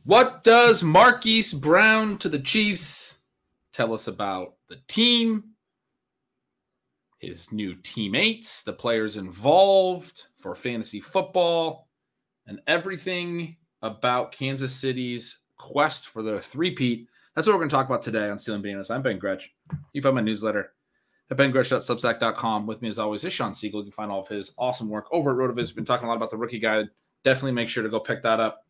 What does Marquise Brown to the Chiefs tell us about the team, his new teammates, the players involved for fantasy football, and everything about Kansas City's quest for their three-peat? That's what we're going to talk about today on Stealing Bananas. I'm Ben Gretch. You can find my newsletter at bengretch.substack.com. With me, as always, is Shawn Siegele. You can find all of his awesome work over at RotoViz. We've been talking a lot about the rookie guide. Definitely make sure to go pick that up.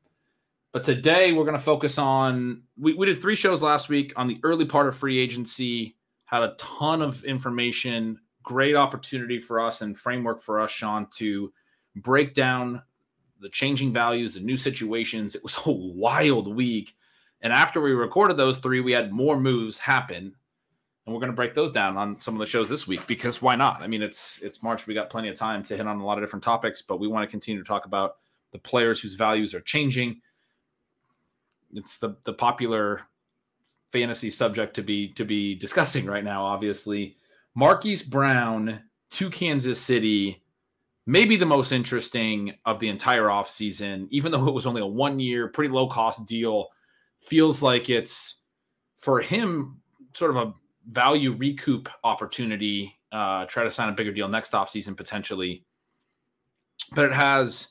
But today we're going to focus on, we did 3 shows last week on the early part of free agency, had a ton of information, great opportunity for us and framework for us, Shawn, to break down the changing values, the new situations. It was a wild week. And after we recorded those 3, we had more moves happen. And we're going to break those down on some of the shows this week because why not? I mean, it's March. We got plenty of time to hit on a lot of different topics, but we want to continue to talk about the players whose values are changing. It's the popular fantasy subject to be discussing right now, obviously. Marquise Brown to Kansas City, maybe the most interesting of the entire offseason, even though it was only a 1-year, pretty low-cost deal. Feels like it's, for him, sort of a value recoup opportunity, try to sign a bigger deal next offseason potentially. But it has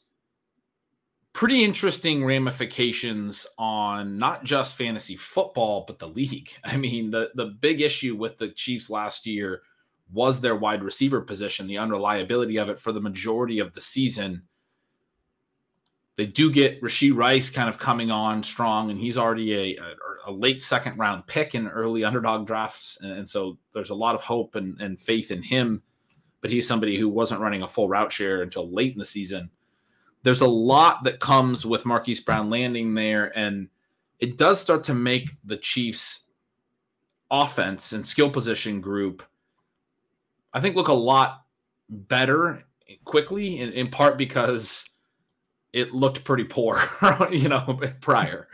pretty interesting ramifications on not just fantasy football, but the league. I mean, the big issue with the Chiefs last year was their wide receiver position, the unreliability of it for the majority of the season. They do get Rashee Rice kind of coming on strong, and he's already a late second-round pick in early Underdog drafts, and so there's a lot of hope and faith in him, but he's somebody who wasn't running a full route share until late in the season. There's a lot that comes with Marquise Brown landing there, and it does start to make the Chiefs' offense and skill position group, I think, look a lot better quickly, in part because it looked pretty poor, prior.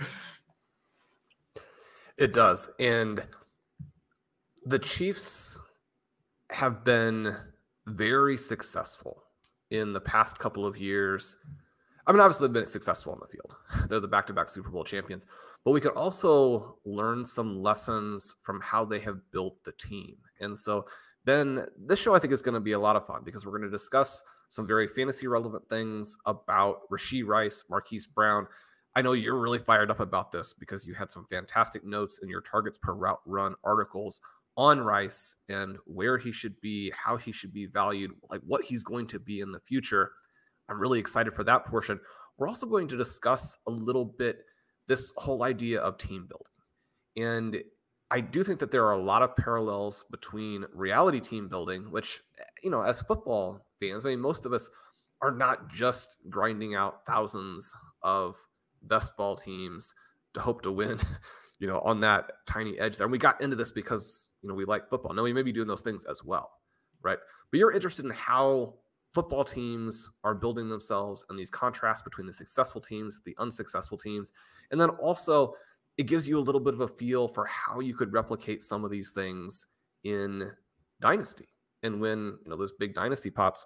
It does. And the Chiefs have been very successful in the past couple of years. I mean, obviously they've been successful on the field. They're the back-to-back Super Bowl champions. But we could also learn some lessons from how they have built the team. And so, Ben, this show I think is going to be a lot of fun because we're going to discuss some very fantasy-relevant things about Rashee Rice, Marquise Brown. I know you're really fired up about this because you had some fantastic notes in your targets per route run articles on Rice and where he should be, how he should be valued, like what he's going to be in the future. I'm really excited for that portion. We're also going to discuss a little bit this whole idea of team building. And I do think that there are a lot of parallels between reality team building, which, as football fans, I mean, most of us are not just grinding out thousands of best ball teams to hope to win, on that tiny edge there. And we got into this because, we like football. No, we may be doing those things as well, right? But you're interested in how football teams are building themselves and these contrasts between the successful teams, the unsuccessful teams. And then also it gives you a little bit of a feel for how you could replicate some of these things in Dynasty. And when, those big Dynasty pops,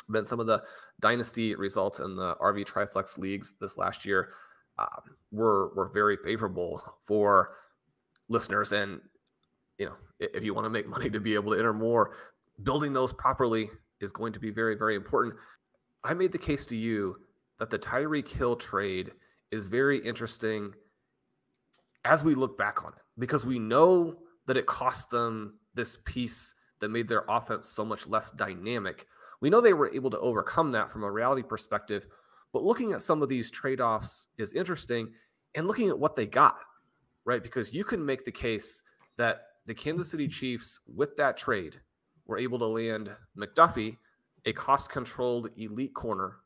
been some of the Dynasty results in the RV Triflex leagues this last year were very favorable for listeners. And, if you want to make money to be able to enter more, building those properly is going to be very, very important. I made the case to you that the Tyreek Hill trade is very interesting as we look back on it, because we know that it cost them this piece that made their offense so much less dynamic. We know they were able to overcome that from a reality perspective, but looking at some of these trade-offs is interesting, and looking at what they got, right? Because you can make the case that the Kansas City Chiefs, with that trade, were able to land McDuffie, a cost-controlled elite corner,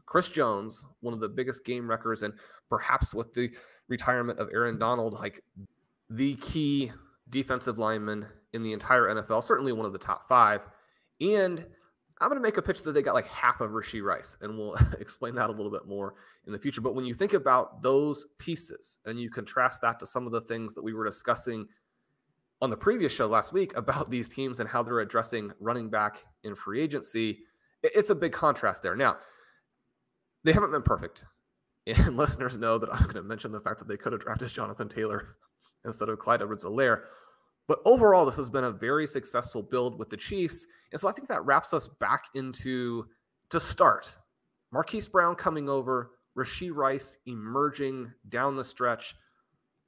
Chris Jones, one of the biggest game wreckers, and perhaps with the retirement of Aaron Donald, like the key defensive lineman in the entire NFL, certainly one of the top 5. And I'm going to make a pitch that they got like half of Rashee Rice, and we'll explain that a little bit more in the future. But when you think about those pieces and you contrast that to some of the things that we were discussing on the previous show last week about these teams and how they're addressing running back in free agency, it's a big contrast there. Now, they haven't been perfect. And listeners know that I'm going to mention the fact that they could have drafted Jonathan Taylor instead of Clyde Edwards-Helaire. But overall, this has been a very successful build with the Chiefs. And so I think that wraps us back into, to start, Marquise Brown coming over, Rashee Rice emerging down the stretch.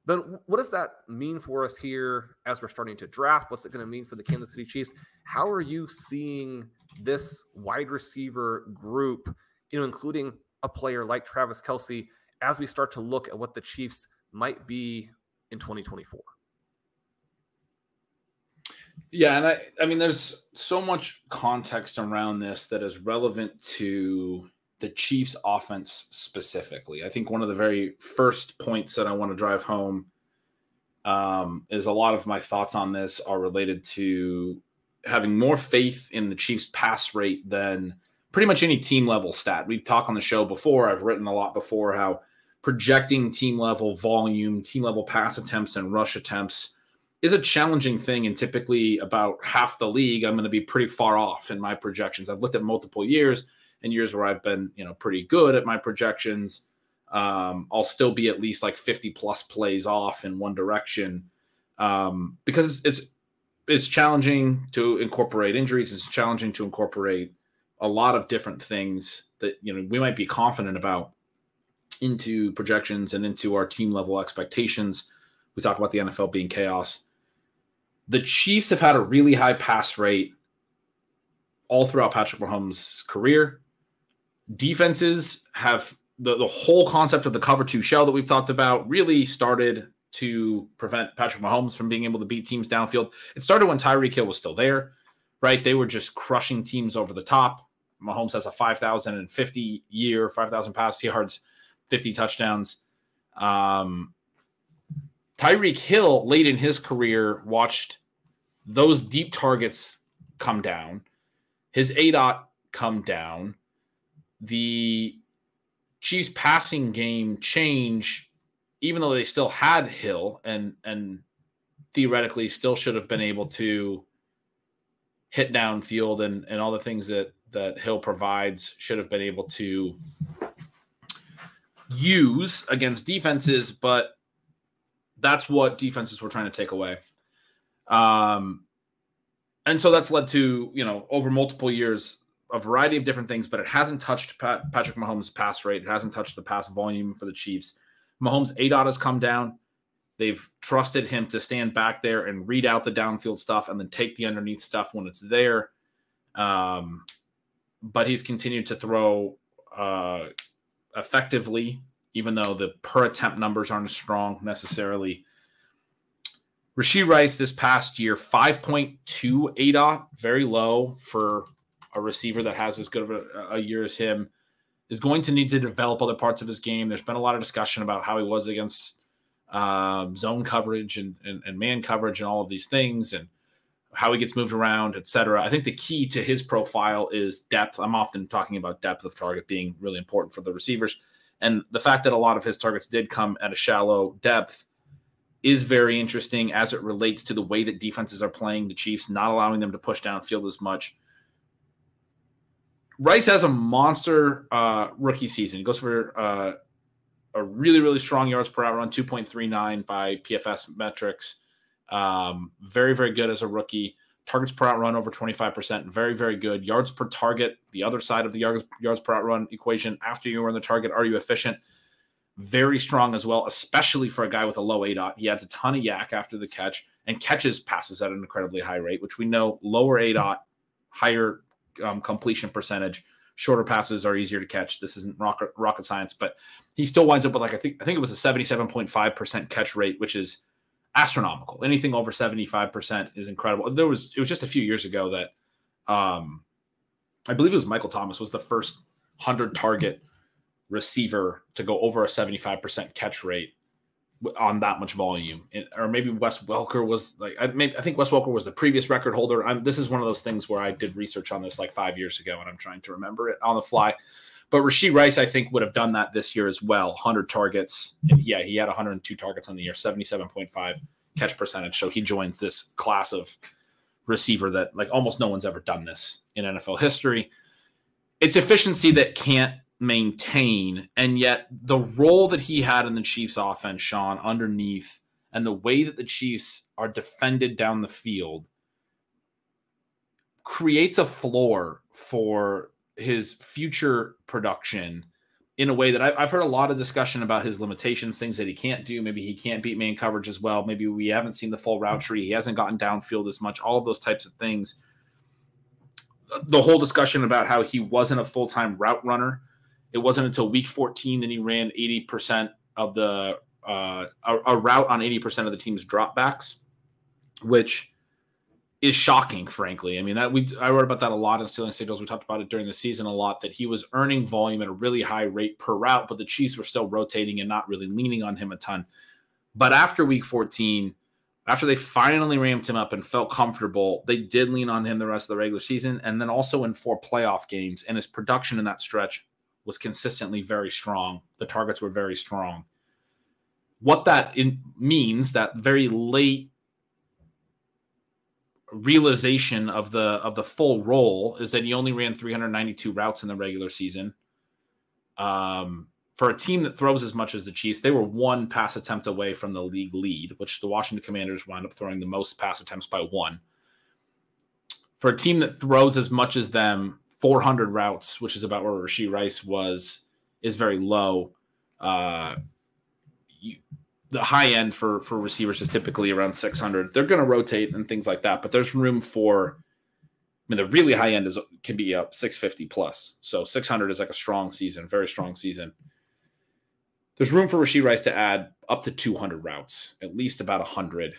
Ben, what does that mean for us here as we're starting to draft? What's it going to mean for the Kansas City Chiefs? How are you seeing this wide receiver group, including a player like Travis Kelce, as we start to look at what the Chiefs might be in 2024? Yeah, and I mean, there's so much context around this that is relevant to the Chiefs offense specifically. I think one of the very first points that I want to drive home is a lot of my thoughts on this are related to having more faith in the Chiefs pass rate than pretty much any team level stat. We've talked on the show before. I've written a lot before how projecting team level volume, team level pass attempts and rush attempts is a challenging thing. And typically about half the league, I'm going to be pretty far off in my projections. I've looked at multiple years and years where I've been, pretty good at my projections. I'll still be at least like 50 plus plays off in one direction because it's challenging to incorporate injuries. It's challenging to incorporate a lot of different things that, we might be confident about into projections and into our team level expectations. We talk about the NFL being chaos. The Chiefs have had a really high pass rate all throughout Patrick Mahomes' career. Defenses have the whole concept of the cover two shell that we've talked about really started to prevent Patrick Mahomes from being able to beat teams downfield. It started when Tyreek Hill was still there, right? They were just crushing teams over the top. Mahomes has a 5,050 year, 5,000 pass yards, 50 touchdowns. Tyreek Hill, late in his career, watched those deep targets come down, his ADOT come down, the Chiefs passing game change, even though they still had Hill and theoretically still should have been able to hit downfield and all the things that Hill provides, should have been able to use against defenses, but that's what defenses were trying to take away. And so that's led to, over multiple years, a variety of different things, but it hasn't touched Patrick Mahomes' pass rate. It hasn't touched the pass volume for the Chiefs. Mahomes' ADOT has come down. They've trusted him to stand back there and read out the downfield stuff and then take the underneath stuff when it's there. But he's continued to throw effectively, even though the per attempt numbers aren't as strong necessarily. Rashee Rice this past year, 5.2 ADOT, very low for a receiver that has as good of a year as him, is going to need to develop other parts of his game. There's been a lot of discussion about how he was against zone coverage and man coverage and all of these things and how he gets moved around, etc. I think the key to his profile is depth. I'm often talking about depth of target being really important for the receivers. And the fact that a lot of his targets did come at a shallow depth is very interesting as it relates to the way that defenses are playing the Chiefs, not allowing them to push downfield as much. Rice has a monster rookie season. He goes for a really, really strong yards per out run, 2.39 by PFS metrics. Very, very good as a rookie. Targets per out run over 25%. Very, very good. Yards per target, the other side of the yards per out run equation. After you run the target, are you efficient? Very strong as well, especially for a guy with a low ADOT. He adds a ton of yak after the catch and catches passes at an incredibly high rate, which we know lower ADOT, higher completion percentage, shorter passes are easier to catch. This isn't rocket science, but he still winds up with I think it was a 77.5% catch rate, which is astronomical. Anything over 75% is incredible. It was just a few years ago that I believe it was Michael Thomas was the first 100 target receiver to go over a 75% catch rate on that much volume. Or maybe Wes Welker was I think Wes Welker was the previous record holder. This is one of those things where I did research on this 5 years ago and I'm trying to remember it on the fly. But Rashee Rice, I think, would have done that this year as well. 100 targets. And yeah, he had 102 targets on the year, 77.5 catch percentage. So he joins this class of receiver that almost no one's ever done this in NFL history. It's efficiency that can't maintain. And yet the role that he had in the Chiefs offense, Sean, underneath, and the way that the Chiefs are defended down the field creates a floor for his future production in a way that I've heard a lot of discussion about his limitations, things that he can't do. Maybe he can't beat man coverage as well. Maybe we haven't seen the full route tree. He hasn't gotten downfield as much, all of those types of things. The whole discussion about how he wasn't a full-time route runner. It wasn't until week 14 that he ran 80% of a route on 80% of the team's dropbacks, which is shocking, frankly. I mean, I wrote about that a lot in Stealing Signals. We talked about it during the season a lot, that he was earning volume at a really high rate per route, but the Chiefs were still rotating and not really leaning on him a ton. But after week 14, after they finally ramped him up and felt comfortable, they did lean on him the rest of the regular season, and then also in 4 playoff games, and his production in that stretch was consistently very strong. The targets were very strong. What that means, that very late realization of the full role, is that he only ran 392 routes in the regular season. For a team that throws as much as the Chiefs, they were 1 pass attempt away from the league lead, which the Washington Commanders wound up throwing the most pass attempts by 1. For a team that throws as much as them, 400 routes, which is about where Rashee Rice was, is very low. The high end for receivers is typically around 600. They're going to rotate and things like that, but there's room for, the really high end can be up 650 plus. So 600 is like a strong season, very strong season. There's room for Rashee Rice to add up to 200 routes, at least about 100.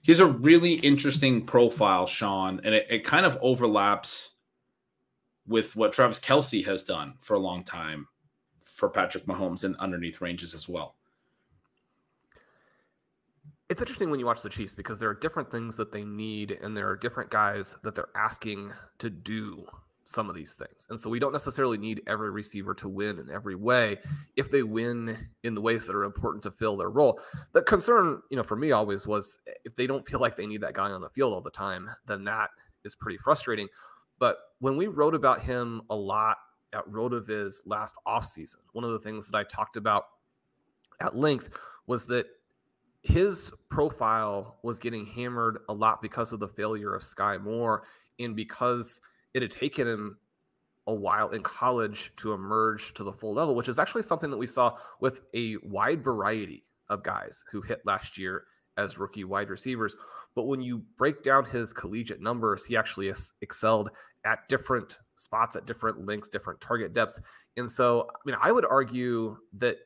He has a really interesting profile, Sean, and it kind of overlaps with what Travis Kelce has done for a long time for Patrick Mahomes in underneath ranges as well. It's interesting when you watch the Chiefs because there are different things that they need, and there are different guys that they're asking to do some of these things. And so we don't necessarily need every receiver to win in every way if they win in the ways that are important to fill their role. The concern, for me always was if they don't feel like they need that guy on the field all the time, then that is pretty frustrating. But when we wrote about him a lot at RotoViz last offseason, one of the things that I talked about at length was that his profile was getting hammered a lot because of the failure of Sky Moore and because it had taken him a while in college to emerge to the full level, which is actually something that we saw with a wide variety of guys who hit last year as rookie wide receivers. But when you break down his collegiate numbers, he actually excelled at different spots, at different lengths, different target depths. And so, I would argue that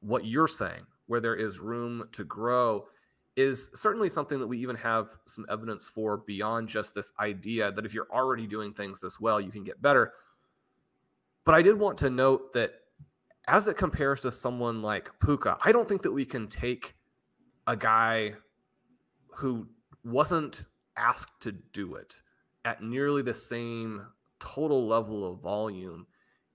what you're saying, where there is room to grow, is certainly something that we even have some evidence for beyond just this idea that if you're already doing things this well, you can get better. But I did want to note that as it compares to someone like Puka, I don't think that we can take a guy who wasn't asked to do it at nearly the same total level of volume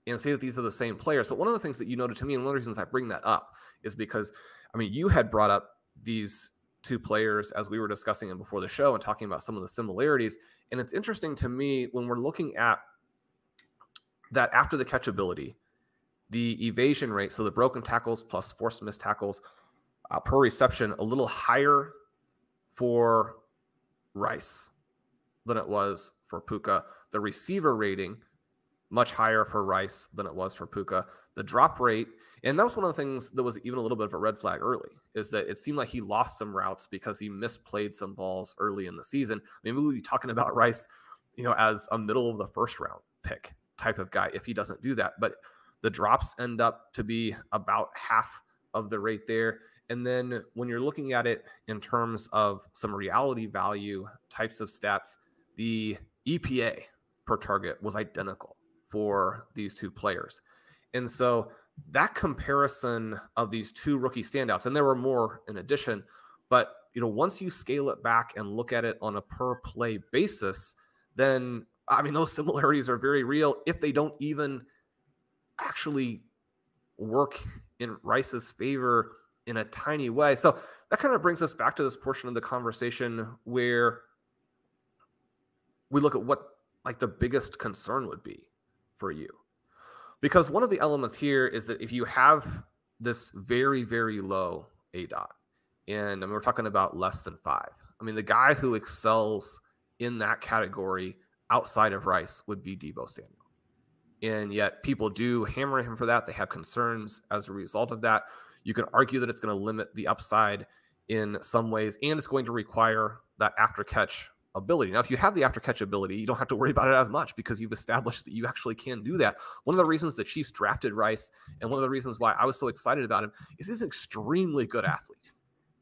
and say that these are the same players. But one of the things that you noted to me, and one of the reasons I bring that up, is because, you had brought up these 2 players as we were discussing them before the show and talking about some of the similarities. And it's interesting to me when we're looking at that after the catchability, the evasion rate, so the broken tackles plus forced missed tackles per reception, a little higher for Rice than it was for Puka. The receiver rating, much higher for Rice than it was for Puka. The drop rate, and that was one of the things that was even a little bit of a red flag early, is that it seemed like he lost some routes because he misplayed some balls early in the season. Maybe we'll be talking about Rice, as a middle of the first round pick type of guy if he doesn't do that. But the drops end up to be about half of the rate there. And then when you're looking at it in terms of some reality value types of stats, the EPA per target was identical for these 2 players. And so that comparison of these 2 rookie standouts, and there were more in addition, but once you scale it back and look at it on a per play basis, then those similarities are very real if they don't even actually work in Rice's favor in a tiny way. So that kind of brings us back to this portion of the conversation where we look at what the biggest concern would be for you. Because one of the elements here is that if you have this very, very low ADOT, and we're talking about less than 5. I mean, the guy who excels in that category outside of Rice would be Deebo Samuel. And yet people do hammer him for that. They have concerns as a result of that. You can argue that it's going to limit the upside in some ways, and it's going to require that after catch ability. Now, if you have the after catch ability, you don't have to worry about it as much because you've established that you actually can do that. One of the reasons the Chiefs drafted Rice, and one of the reasons why I was so excited about him, is he's an extremely good athlete.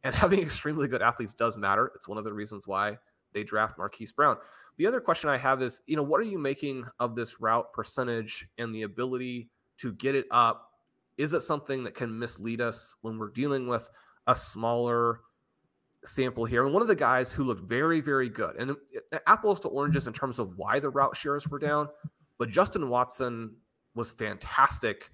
And having extremely good athletes does matter. It's one of the reasons why they draft Marquise Brown. The other question I have is, what are you making of this route percentage and the ability to get it up? Is it something that can mislead us when we're dealing with a smaller sample here? And one of the guys who looked very, very good, and apples to oranges in terms of why the route shares were down, but Justin Watson was fantastic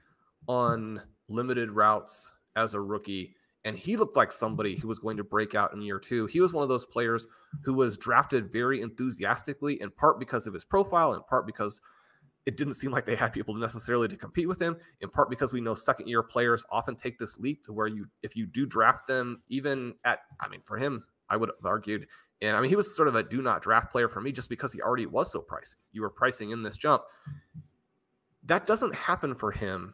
on limited routes as a rookie. And he looked like somebody who was going to break out in year 2. He was one of those players who was drafted very enthusiastically, in part because of his profile, in part because it didn't seem like they had people necessarily to compete with him, in part because we know second-year players often take this leap to where if you do draft them, even at, for him, I would have argued, and he was sort of a do not draft player for me just because he already was so pricey. You were pricing in this jump. That doesn't happen for him,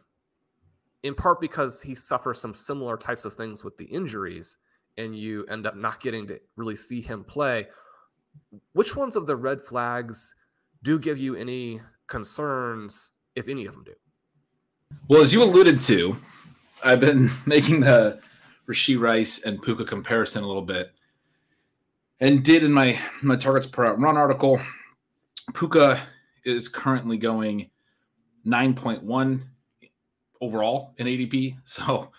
in part because he suffers some similar types of things with the injuries, and you end up not getting to really see him play. Which ones of the red flags do give you any concerns, if any of them do? Well, as you alluded to, I've been making the Rashee Rice and Puka comparison a little bit, and did in my targets per out run article. Puka is currently going 9.1 overall in ADP, so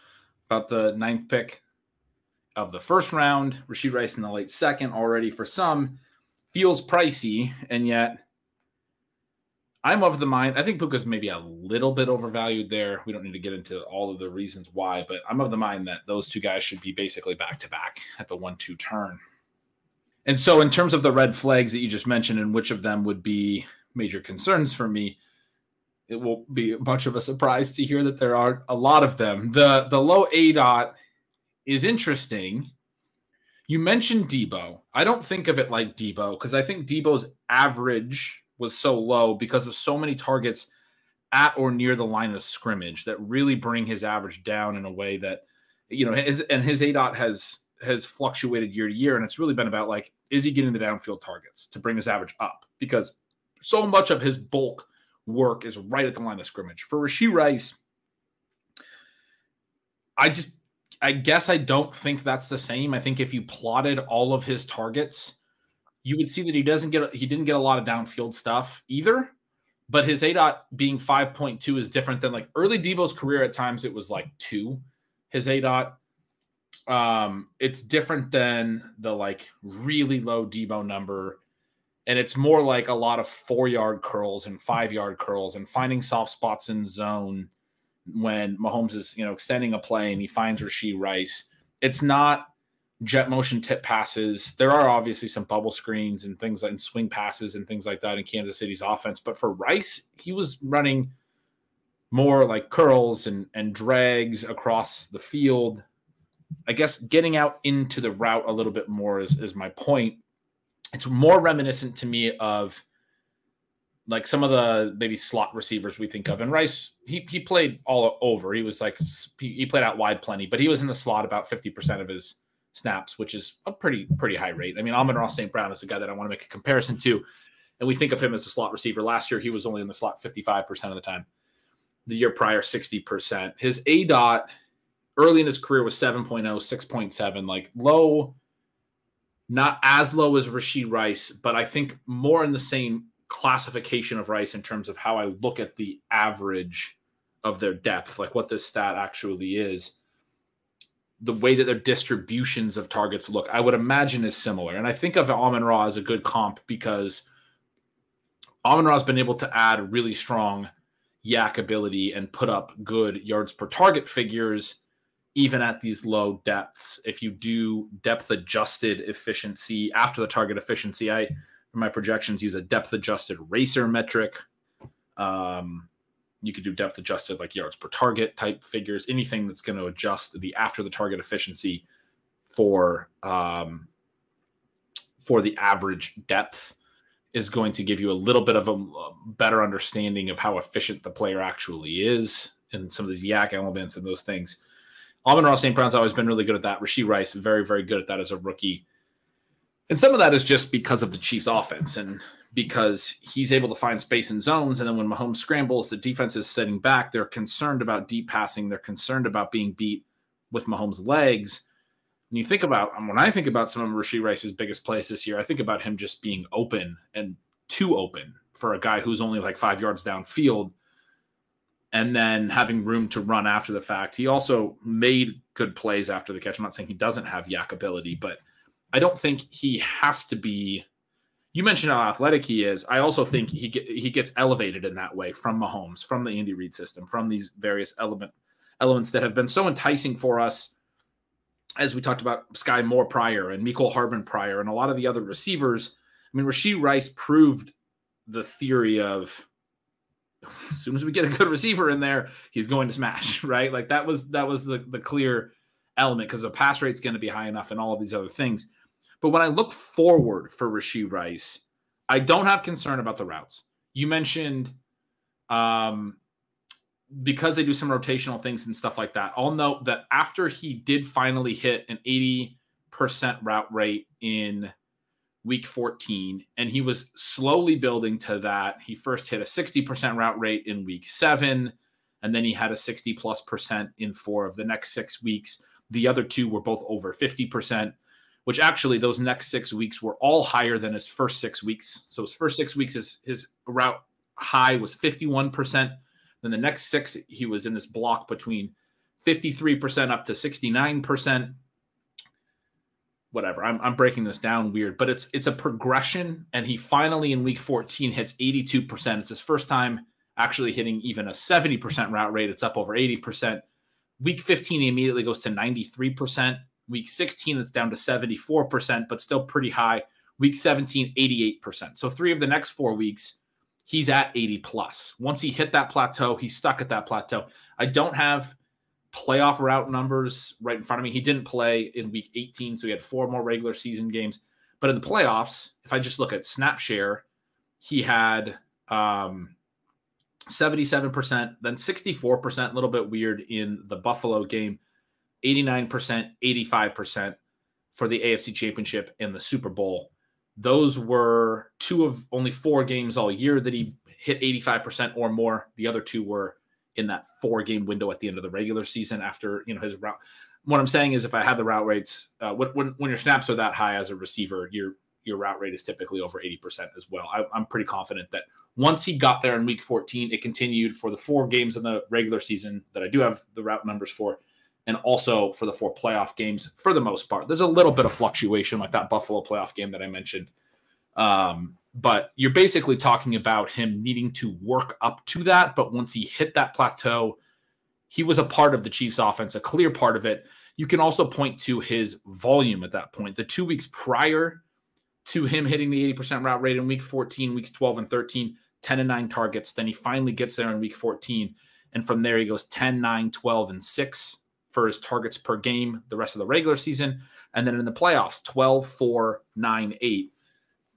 about the 9th pick of the first round. Rashee Rice in the late second already for some feels pricey, and yet I'm of the mind, I think Puka's maybe a little bit overvalued there. We don't need to get into all of the reasons why, but I'm of the mind that those two guys should be basically back-to-back at the 1-2 turn. And so in terms of the red flags that you just mentioned and which of them would be major concerns for me, it won't be much of a surprise to hear that there are a lot of them. The low ADOT is interesting. You mentioned Deebo. I don't think of it like Deebo because I think Deebo's average was so low because of so many targets at or near the line of scrimmage that really bring his average down in a way that, his ADOT has fluctuated year to year. And it's really been about is he getting the downfield targets to bring his average up? Because so much of his bulk work is right at the line of scrimmage. For Rashee Rice, I guess I don't think that's the same. I think if you plotted all of his targets, you would see that he didn't get a lot of downfield stuff either, but his ADOT being 5.2 is different than early Deebo's career. At times it was 2, his ADOT. It's different than the really low Deebo number. And it's more like a lot of 4-yard curls and 5-yard curls and finding soft spots in zone when Mahomes is, extending a play and he finds Rashee Rice. It's not jet motion tip passes. There are obviously some bubble screens and things and swing passes and things like that in Kansas City's offense. But for Rice, he was running more like curls and drags across the field. I guess getting out into the route a little bit more is my point. It's more reminiscent to me of some of the maybe slot receivers we think of. And Rice, he played all over. He was he played out wide plenty, but he was in the slot about 50% of his snaps, which is a pretty high rate. Amon-Ra St. Brown is a guy that I want to make a comparison to. And we think of him as a slot receiver. Last year, he was only in the slot 55% of the time. The year prior, 60%. His ADOT early in his career was 7.0, 6.7, low. Not as low as Rashee Rice, but I think more in the same classification of Rice in terms of how I look at the average of their depth, what this stat actually is. The way that their distributions of targets look, I would imagine is similar. And I think of Amon-Ra as a good comp because Amon-Ra has been able to add really strong yak ability and put up good yards per target figures even at these low depths. If you do depth adjusted efficiency after the target efficiency, in my projections use a depth adjusted racer metric. You could do depth adjusted, like yards per target type figures, anything that's going to adjust the after the target efficiency for the average depth is going to give you a little bit of a better understanding of how efficient the player actually is and some of these yak elements and those things. Amon-Ra St. Brown's always been really good at that. Rashee Rice, very, very good at that as a rookie. And some of that is just because of the Chiefs' offense and because he's able to find space in zones. And then when Mahomes scrambles, the defense is sitting back. They're concerned about deep passing. They're concerned about being beat with Mahomes' legs. And you think about, when I think about some of Rashee Rice's biggest plays this year, I think about him just being open and too open for a guy who's only like 5 yards downfield and then having room to run after the fact. He also made good plays after the catch. I'm not saying he doesn't have yak ability, but I don't think he has to be. You mentioned how athletic he is. I also think he gets elevated in that way from Mahomes, from the Andy Reid system, from these various elements that have been so enticing for us, as we talked about Sky Moore prior and Mecole Hardman prior and a lot of the other receivers. I mean, Rashee Rice proved the theory of as soon as we get a good receiver in there, he's going to smash, right? Like that was the clear element because the pass rate's going to be high enough and all of these other things. But when I look forward for Rashee Rice, I don't have concern about the routes. You mentioned because they do some rotational things and stuff like that. I'll note that after he did finally hit an 80% route rate in week 14, and he was slowly building to that. He first hit a 60% route rate in week 7, and then he had a 60+% in 4 of the next 6 weeks. The other 2 were both over 50%, which actually those next 6 weeks were all higher than his first 6 weeks. So his first 6 weeks, his route high was 51%. Then the next 6, he was in this block between 53% up to 69%. Whatever. I'm breaking this down weird, but it's a progression. And he finally in week 14 hits 82%. It's his first time actually hitting even a 70% route rate. It's up over 80%. Week 15, he immediately goes to 93%. Week 16, it's down to 74%, but still pretty high. Week 17, 88%. So 3 of the next 4 weeks, he's at 80 plus. Once he hit that plateau, he's stuck at that plateau. I don't have playoff route numbers right in front of me. He didn't play in week 18, so he had 4 more regular season games. But in the playoffs, if I just look at snap share, he had 77%, then 64%, a little bit weird in the Buffalo game, 89%, 85% for the AFC Championship and the Super Bowl. Those were 2 of only 4 games all year that he hit 85% or more. The other 2 were in that 4-game window at the end of the regular season after, his route. What I'm saying is if I had the route rates, when your snaps are that high as a receiver, your route rate is typically over 80% as well. I'm pretty confident that once he got there in week 14, it continued for the 4 games in the regular season that I do have the route numbers for, and also for the 4 playoff games for the most part. There's a little bit of fluctuation like that Buffalo playoff game that I mentioned. But you're basically talking about him needing to work up to that. But once he hit that plateau, he was a part of the Chiefs offense, a clear part of it. You can also point to his volume at that point. The 2 weeks prior to him hitting the 80% route rate in week 14, weeks 12 and 13, 10 and 9 targets. Then he finally gets there in week 14. And from there, he goes 10, 9, 12, and 6 for his targets per game the rest of the regular season. And then in the playoffs, 12, 4, 9, 8.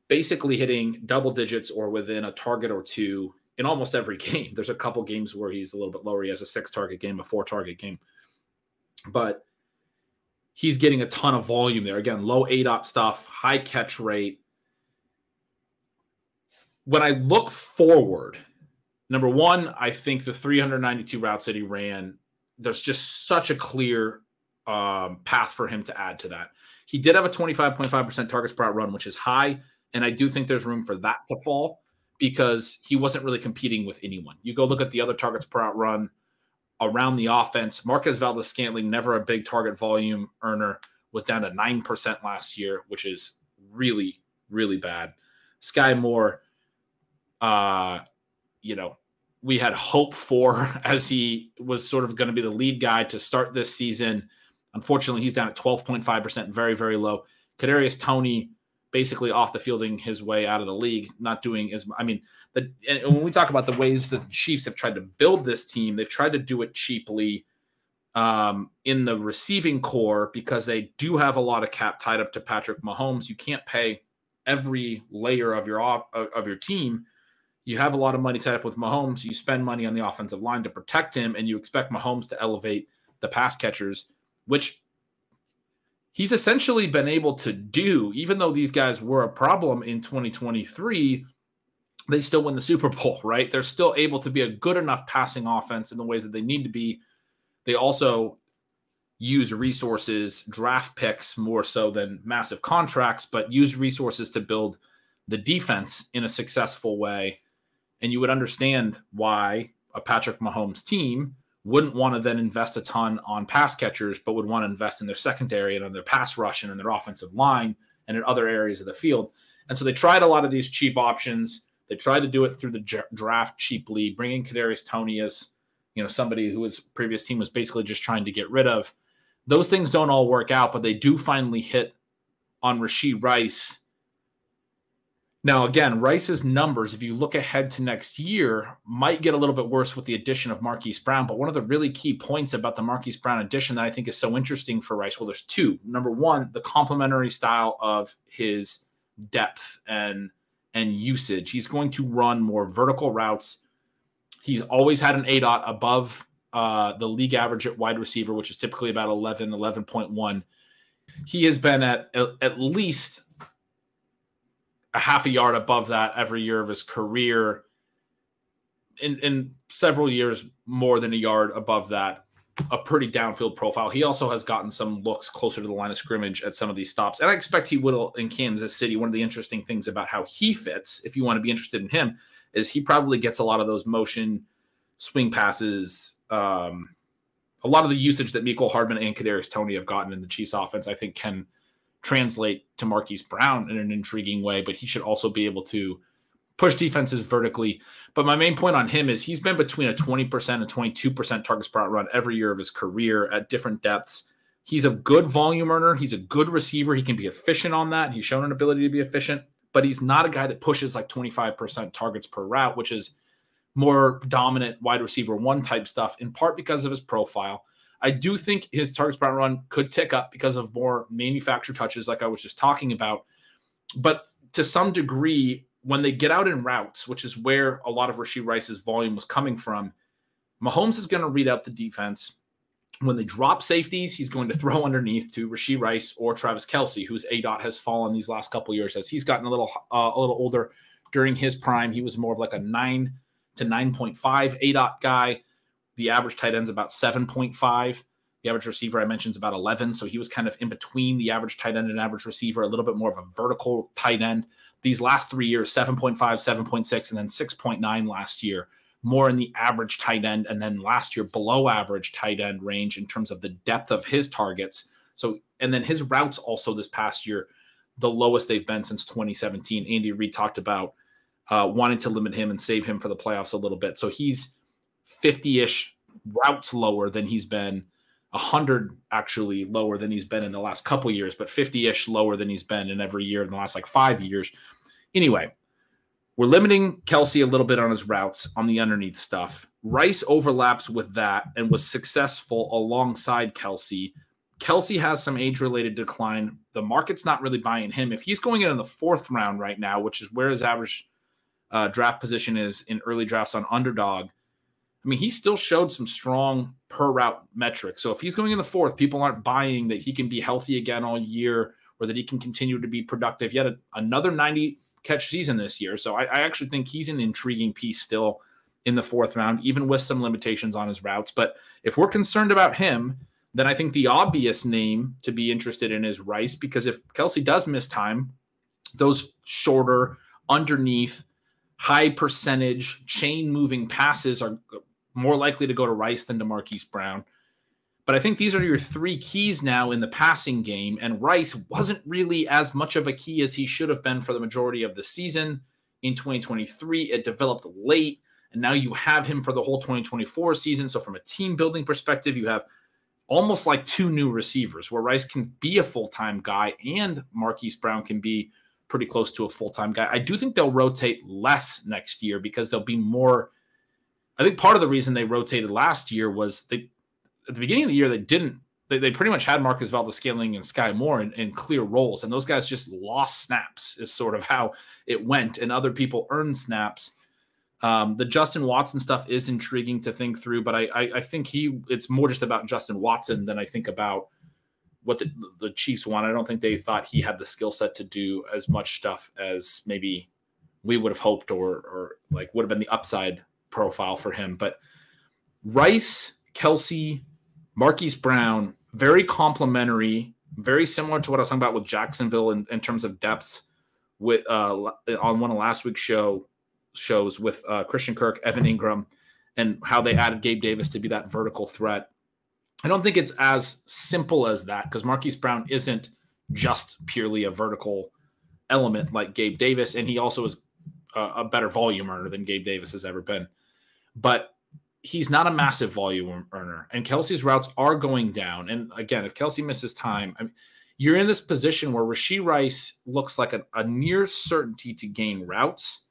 Basically hitting double digits or within a target or 2 in almost every game. There's a couple games where he's a little bit lower. He has a 6-target game, a 4-target game. But he's getting a ton of volume there. Again, low ADOT stuff, high catch rate. When I look forward, number one, I think the 392 routes that he ran, there's just such a clear path for him to add to that. He did have a 25.5% targets per route run, which is high. And I do think there's room for that to fall because he wasn't really competing with anyone. You go look at the other targets per route run around the offense. Marquez Valdes-Scantling, never a big target volume earner, was down to 9% last year, which is really, really bad. Sky Moore, we had hope for as he was sort of going to be the lead guy to start this season. Unfortunately, he's down at 12.5%, very, very low. Kadarius Toney basically off the fielding his way out of the league, not doing as I mean, and when we talk about the ways that the Chiefs have tried to build this team, they've tried to do it cheaply in the receiving core because they do have a lot of cap tied up to Patrick Mahomes. You can't pay every layer of your team. You have a lot of money tied up with Mahomes. You spend money on the offensive line to protect him, and you expect Mahomes to elevate the pass catchers, which he's essentially been able to do. Even though these guys were a problem in 2023, they still win the Super Bowl, right? They're still able to be a good enough passing offense in the ways that they need to be. They also use resources, draft picks more so than massive contracts, but use resources to build the defense in a successful way. And you would understand why a Patrick Mahomes team wouldn't want to then invest a ton on pass catchers, but would want to invest in their secondary and on their pass rush and in their offensive line and in other areas of the field. And so they tried a lot of these cheap options. They tried to do it through the draft cheaply, bringing Kadarius Toney as, somebody who his previous team was basically just trying to get rid of. Those things don't all work out, but they do finally hit on Rashee Rice. Now, again, Rice's numbers, if you look ahead to next year, might get a little bit worse with the addition of Marquise Brown. But one of the really key points about the Marquise Brown addition that I think is so interesting for Rice, well, there's two. Number one, the complementary style of his depth and usage. He's going to run more vertical routes. He's always had an ADOT above the league average at wide receiver, which is typically about 11.1. He has been at least a half a yard above that every year of his career. In several years, more than a yard above that, a pretty downfield profile. He also has gotten some looks closer to the line of scrimmage at some of these stops. And I expect he will in Kansas City. One of the interesting things about how he fits, if you want to be interested in him, is he probably gets a lot of those motion swing passes. A lot of the usage that Mecole Hardman and Kadarius Toney have gotten in the Chiefs offense, I think can translate to Marquise Brown in an intriguing way, but he should also be able to push defenses vertically. But my main point on him is he's been between a 20% and 22% targets per route run every year of his career at different depths. He's a good volume earner. He's a good receiver. He can be efficient on that. He's shown an ability to be efficient, but he's not a guy that pushes like 25% targets per route, which is more dominant wide receiver one type stuff, in part because of his profile. I do think his targets per run could tick up because of more manufactured touches like I was just talking about. But to some degree, when they get out in routes, which is where a lot of Rashee Rice's volume was coming from, Mahomes is going to read out the defense. When they drop safeties, he's going to throw underneath to Rashee Rice or Travis Kelce, whose ADOT has fallen these last couple of years as he's gotten a little older. During his prime, he was more of like a 9 to 9.5 ADOT guy. The average tight end's about 7.5. The average receiver I mentioned is about 11. So he was kind of in between the average tight end and average receiver, a little bit more of a vertical tight end. These last 3 years, 7.5, 7.6, and then 6.9 last year, more in the average tight end. And then last year, below average tight end range in terms of the depth of his targets. So, and then his routes also this past year, the lowest they've been since 2017. Andy Reid talked about wanting to limit him and save him for the playoffs a little bit. So he's 50-ish routes lower than he's been, 100 actually lower than he's been in the last couple years, but 50-ish lower than he's been in every year in the last like 5 years. Anyway, we're limiting Kelce a little bit on his routes on the underneath stuff. Rice overlaps with that and was successful alongside Kelce. Kelce has some age-related decline. The market's not really buying him. If he's going in the fourth round right now, which is where his average draft position is in early drafts on Underdog, I mean, he still showed some strong per route metrics. So if he's going in the fourth, people aren't buying that he can be healthy again all year or that he can continue to be productive. He had another 90-catch season this year. So I actually think he's an intriguing piece still in the fourth round, even with some limitations on his routes. But if we're concerned about him, then I think the obvious name to be interested in is Rice, because if Kelce does miss time, those shorter, underneath, high percentage, chain-moving passes are more likely to go to Rice than to Marquise Brown. But I think these are your three keys now in the passing game, and Rice wasn't really as much of a key as he should have been for the majority of the season in 2023. It developed late, and now you have him for the whole 2024 season. So from a team-building perspective, you have almost like two new receivers where Rice can be a full-time guy and Marquise Brown can be pretty close to a full-time guy. I do think they'll rotate less next year because there'll be more. I think part of the reason they rotated last year was at the beginning of the year, they pretty much had Marcus Valdes-Scantling and Sky Moore in clear roles, and those guys just lost snaps is sort of how it went, and other people earned snaps. The Justin Watson stuff is intriguing to think through, but I think it's more just about Justin Watson than I think about what the Chiefs want. I don't think they thought he had the skill set to do as much stuff as maybe we would have hoped or like would have been the upside profile for him. But Rice, Kelce, Marquise Brown, very complimentary, very similar to what I was talking about with Jacksonville in terms of depth with on one of last week's shows with Christian Kirk, Evan Ingram, and how they added Gabe Davis to be that vertical threat. I don't think it's as simple as that because Marquise Brown isn't just purely a vertical element like Gabe Davis, and he also is a better volume earner than Gabe Davis has ever been. But he's not a massive volume earner, and Kelce's routes are going down. And again, if Kelce misses time, you're in this position where Rashee Rice looks like a near certainty to gain routes.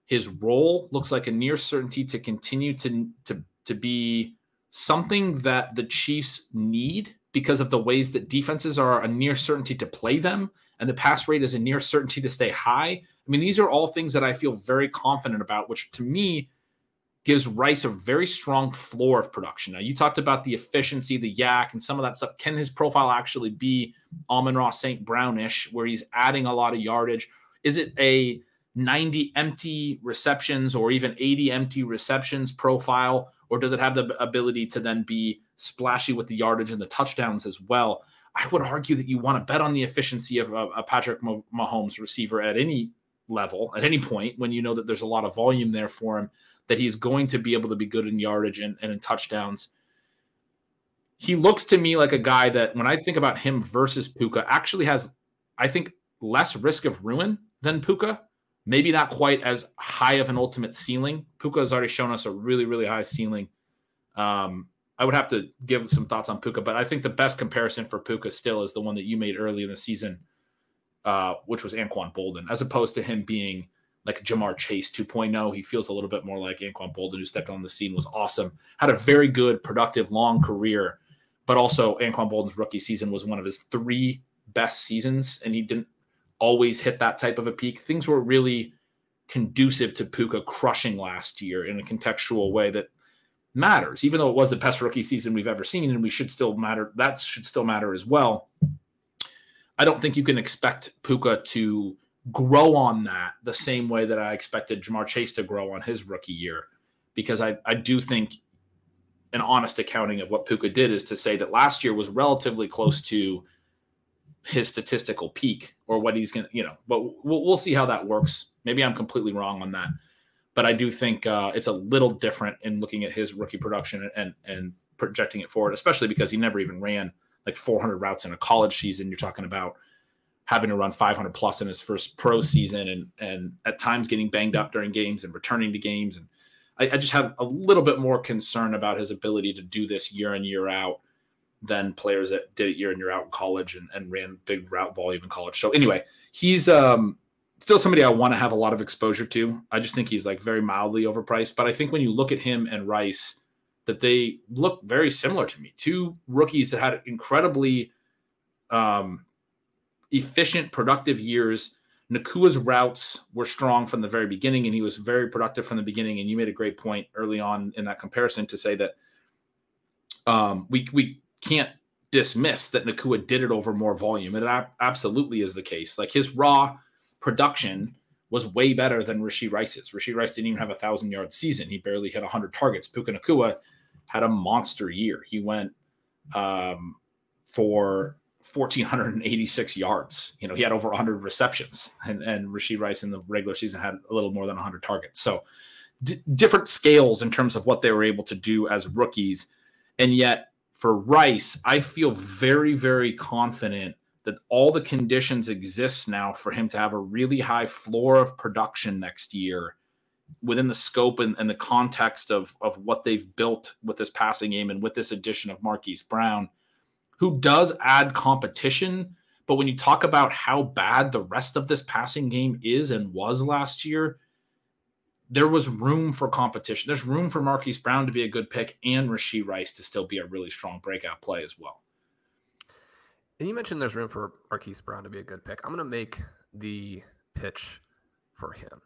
His role looks like a near certainty to continue to be something that the Chiefs need because of the ways that defenses are a near certainty to play them, and the pass rate is a near certainty to stay high. I mean, these are all things that I feel very confident about, which to me gives Rice a very strong floor of production. Now, you talked about the efficiency, the yak, and some of that stuff. Can his profile actually be Amon-Ra St. Brown-ish, where he's adding a lot of yardage? Is it a 90 empty receptions or even 80 empty receptions profile, or does it have the ability to then be splashy with the yardage and the touchdowns as well? I would argue that you want to bet on the efficiency of a Patrick Mahomes receiver at any level, at any point, when you know that there's a lot of volume there for him, that he's going to be able to be good in yardage and in touchdowns. He looks to me like a guy that, when I think about him versus Puka, actually has, I think, less risk of ruin than Puka. Maybe not quite as high of an ultimate ceiling. Puka has already shown us a really, really high ceiling. I would have to give some thoughts on Puka, but I think the best comparison for Puka still is the one that you made early in the season, which was Anquan Boldin, as opposed to him being like Jamar Chase 2.0. He feels a little bit more like Anquan Boldin, who stepped on the scene, was awesome, had a very good, productive, long career, but also Anquan Boldin's rookie season was one of his 3 best seasons, and he didn't always hit that type of a peak. Things were really conducive to Puka crushing last year in a contextual way that matters, even though it was the best rookie season we've ever seen, and that should still matter as well. I don't think you can expect Puka to grow on that the same way that I expected Jamar Chase to grow on his rookie year, because I do think an honest accounting of what Puka did is to say that last year was relatively close to his statistical peak, or what he's going to, but we'll see how that works. Maybe I'm completely wrong on that, but I do think it's a little different in looking at his rookie production and projecting it forward, especially because he never even ran like 400 routes in a college season. You're talking about having to run 500 plus in his first pro season, and at times getting banged up during games and returning to games. And I just have a little bit more concern about his ability to do this year in, year out than players that did it year in, year out in college and ran big route volume in college. So anyway, he's still somebody I want to have a lot of exposure to. I just think he's like very mildly overpriced. But I think when you look at him and Rice, that they look very similar to me. 2 rookies that had incredibly efficient, productive years. Nakua's routes were strong from the very beginning, and he was very productive from the beginning. And you made a great point early on in that comparison to say that we can't dismiss that Nakua did it over more volume. It absolutely is the case. Like, his raw production was way better than Rashee Rice's. Rashee Rice didn't even have 1,000-yard season. He barely hit 100 targets. Puka Nacua had a monster year. He went for 1,486 yards. He had over 100 receptions, and Rashee Rice in the regular season had a little more than 100 targets. So different scales in terms of what they were able to do as rookies. And yet for Rice, I feel very, very confident that all the conditions exist now for him to have a really high floor of production next year within the scope and the context of what they've built with this passing game and with this addition of Marquise Brown, who does add competition, But when you talk about how bad the rest of this passing game is and was last year, there was room for competition. There's room for Marquise Brown to be a good pick and Rashee Rice to still be a really strong breakout play as well. And you mentioned there's room for Marquise Brown to be a good pick. I'm going to make the pitch for him.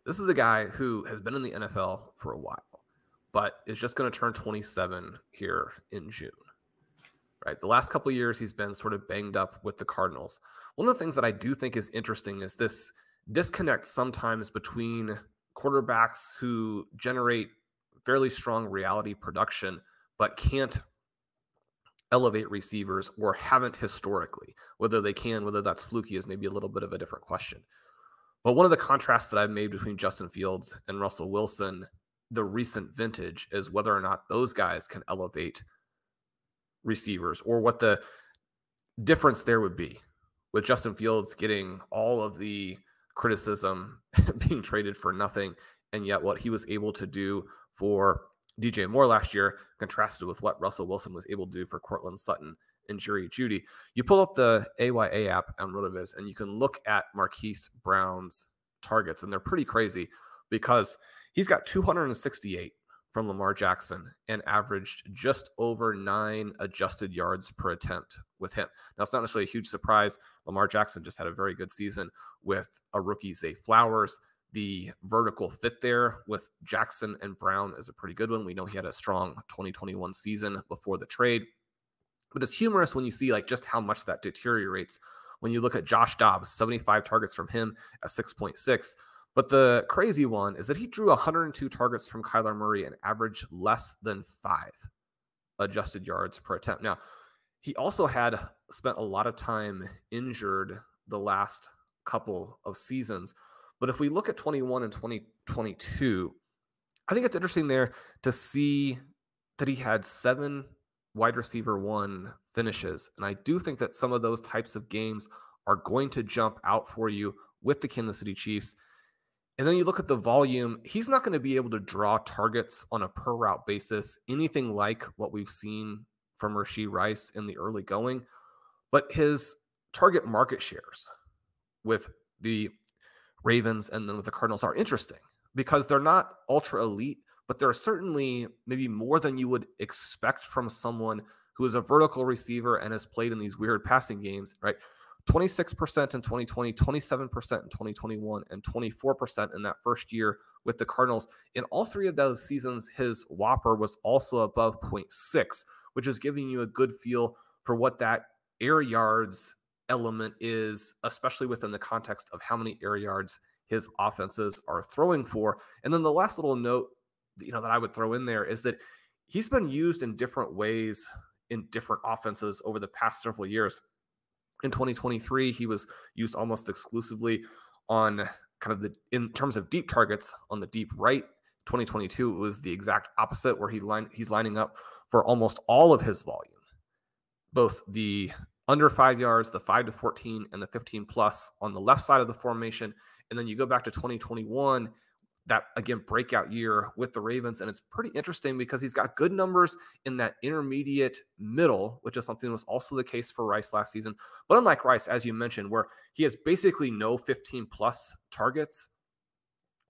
This is a guy who has been in the NFL for a while, but is just going to turn 27 here in June. Right? The last couple of years, he's been sort of banged up with the Cardinals. One of the things that I do think is interesting is this disconnect sometimes between quarterbacks who generate fairly strong reality production, but can't elevate receivers or haven't historically. Whether they can, whether that's fluky is maybe a little bit of a different question. But one of the contrasts that I've made between Justin Fields and Russell Wilson, the recent vintage, is whether or not those guys can elevate receivers, or what the difference there would be with Justin Fields getting all of the criticism, being traded for nothing, and yet what he was able to do for DJ Moore last year contrasted with what Russell Wilson was able to do for Cortland Sutton and Jerry Jeudy. You pull up the AYA app on RotoViz and you can look at Marquise Brown's targets, and they're pretty crazy because he's got 268 from Lamar Jackson and averaged just over 9 adjusted yards per attempt with him. Now, it's not necessarily a huge surprise. Lamar Jackson just had a very good season with a rookie, Zay Flowers. The vertical fit there with Jackson and Brown is a pretty good one. We know he had a strong 2021 season before the trade. But it's humorous when you see like just how much that deteriorates when you look at Josh Dobbs, 75 targets from him at 6.6. But the crazy one is that he drew 102 targets from Kyler Murray and averaged less than 5 adjusted yards per attempt. Now, he also had spent a lot of time injured the last couple of seasons. But if we look at 21 and 2022, I think it's interesting there to see that he had 7 wide receiver 1 finishes. And I do think that some of those types of games are going to jump out for you with the Kansas City Chiefs. And then you look at the volume, he's not going to be able to draw targets on a per route basis, anything like what we've seen from Rashee Rice in the early going. But his target market shares with the Ravens and then with the Cardinals are interesting because they're not ultra elite, but they're certainly maybe more than you would expect from someone who is a vertical receiver and has played in these weird passing games, right? 26% in 2020, 27% in 2021, and 24% in that first year with the Cardinals. In all 3 of those seasons, his Whopper was also above 0.6, which is giving you a good feel for what that air yards element is, especially within the context of how many air yards his offenses are throwing for. And then the last little note, that I would throw in there is that he's been used in different ways in different offenses over the past several years. In 2023, he was used almost exclusively on in terms of deep targets on the deep right. 2022, it was the exact opposite, where he's lining up for almost all of his volume, both the under 5 yards, the 5 to 14, and the 15 plus on the left side of the formation. And then you go back to 2021, that, again, breakout year with the Ravens. And it's pretty interesting because he's got good numbers in that intermediate middle, which is something that was also the case for Rice last season. But unlike Rice, as you mentioned, where he has basically no 15 plus targets,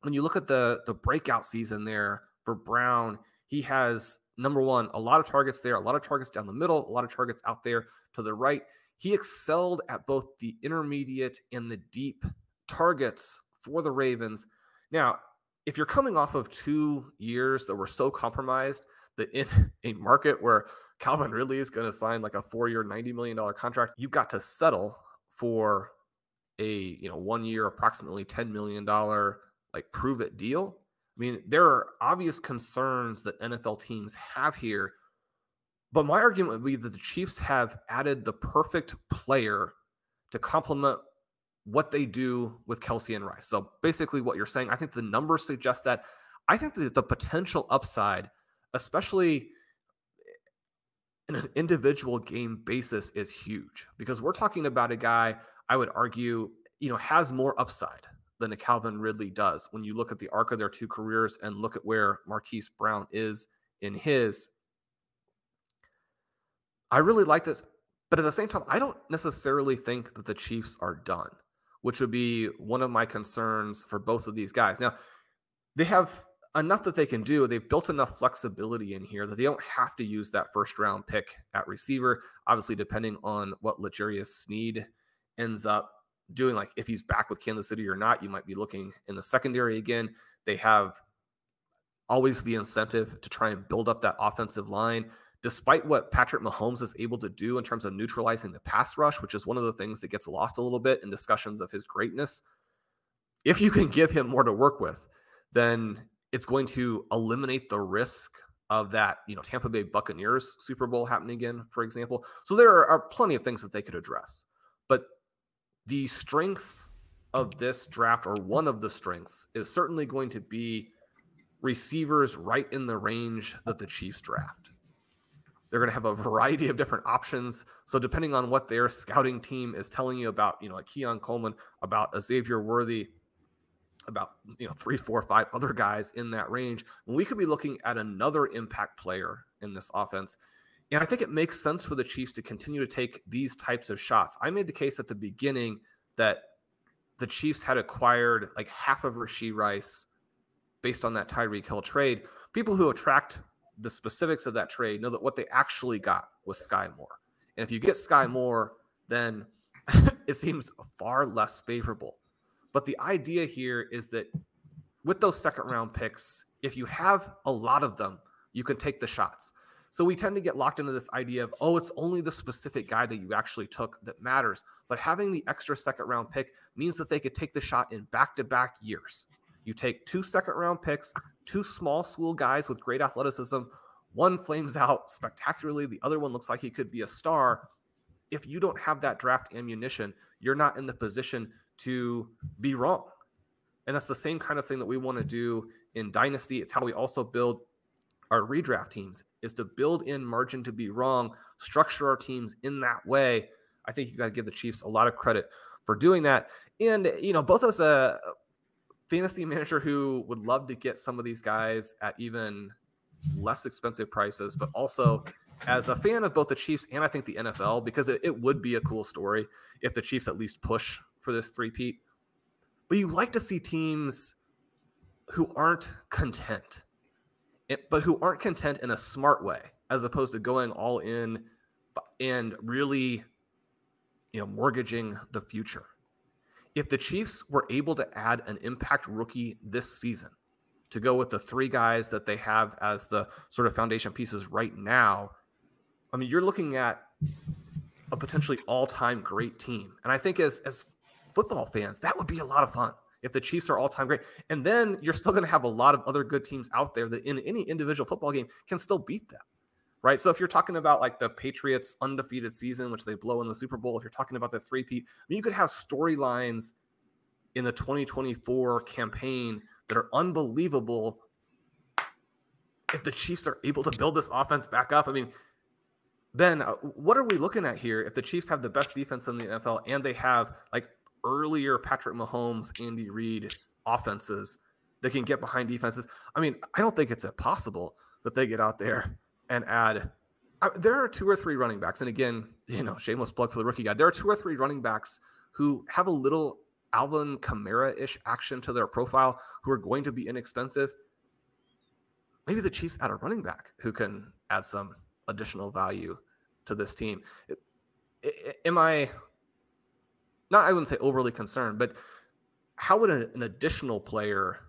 when you look at the breakout season there for Brown, he has, number one, a lot of targets there, a lot of targets down the middle, a lot of targets out there to the right. He excelled at both the intermediate and the deep targets for the Ravens. Now, if you're coming off of 2 years that were so compromised that in a market where Calvin Ridley is going to sign like a 4-year, $90 million contract, you've got to settle for a 1 year, approximately $10 million, like prove it deal. I mean, there are obvious concerns that NFL teams have here, but my argument would be that the Chiefs have added the perfect player to complement what they do with Kelsey and Rice. So basically what you're saying, I think the numbers suggest that. I think that the potential upside, especially in an individual game basis, is huge because we're talking about a guy, I would argue, has more upside than a Calvin Ridley does when you look at the arc of their 2 careers and look at where Marquise Brown is in his. I really like this. But at the same time, I don't necessarily think that the Chiefs are done, which would be one of my concerns for both of these guys. Now, they have enough that they can do. They've built enough flexibility in here that they don't have to use that first round pick at receiver. Obviously, depending on what L'Jarius Sneed ends up doing, like if he's back with Kansas City or not, you might be looking in the secondary again. They have always the incentive to try and build up that offensive line, despite what Patrick Mahomes is able to do in terms of neutralizing the pass rush, which is one of the things that gets lost a little bit in discussions of his greatness. If you can give him more to work with, then it's going to eliminate the risk of that, Tampa Bay Buccaneers Super Bowl happening again, for example. So there are plenty of things that they could address. But the strength of this draft, or one of the strengths, is certainly going to be receivers right in the range that the Chiefs draft. They're going to have a variety of different options. So depending on what their scouting team is telling you about, like Keon Coleman, about Xavier Worthy, about 3, 4, 5 other guys in that range, we could be looking at another impact player in this offense. And I think it makes sense for the Chiefs to continue to take these types of shots. I made the case at the beginning that the Chiefs had acquired like half of Rashee Rice based on that Tyreek Hill trade. People who have tracked the specifics of that trade know that what they actually got was Sky Moore. And if you get Sky Moore, then it seems far less favorable. But the idea here is that with those second round picks, if you have a lot of them, you can take the shots. So we tend to get locked into this idea of, it's only the specific guy that you actually took that matters. But having the extra second round pick means that they could take the shot in back-to-back years. You take 2 second round picks, 2 small school guys with great athleticism. One flames out spectacularly. The other one looks like he could be a star. If you don't have that draft ammunition, you're not in the position to be wrong. And that's the same kind of thing that we want to do in Dynasty. It's how we also build our redraft teams, is to build in margin to be wrong, structure our teams in that way. I think you got to give the Chiefs a lot of credit for doing that. And, both as a fantasy manager who would love to get some of these guys at even less expensive prices, but also as a fan of both the Chiefs and I think the NFL, because it would be a cool story if the Chiefs at least push for this three-peat. But you like to see teams who aren't content, but who aren't content in a smart way, as opposed to going all in and really, mortgaging the future. If the Chiefs were able to add an impact rookie this season to go with the 3 guys that they have as the sort of foundation pieces right now, I mean, you're looking at a potentially all-time great team. And I think as football fans, that would be a lot of fun if the Chiefs are all-time great. And then you're still going to have a lot of other good teams out there that in any individual football game can still beat them, right? So if you're talking about like the Patriots' undefeated season, which they blow in the Super Bowl, if you're talking about the three-peat, I mean, you could have storylines in the 2024 campaign that are unbelievable if the Chiefs are able to build this offense back up. I mean, Ben, what are we looking at here if the Chiefs have the best defense in the NFL and they have like earlier Patrick Mahomes, Andy Reid offenses that can get behind defenses? I mean, I don't think it's impossible that they get out there and add. There are 2 or 3 running backs. And again, shameless plug for the rookie guy. There are 2 or 3 running backs who have a little Alvin Kamara-ish action to their profile, who are going to be inexpensive. Maybe the Chiefs add a running back who can add some additional value to this team. Am I not, I wouldn't say overly concerned, but how would an additional player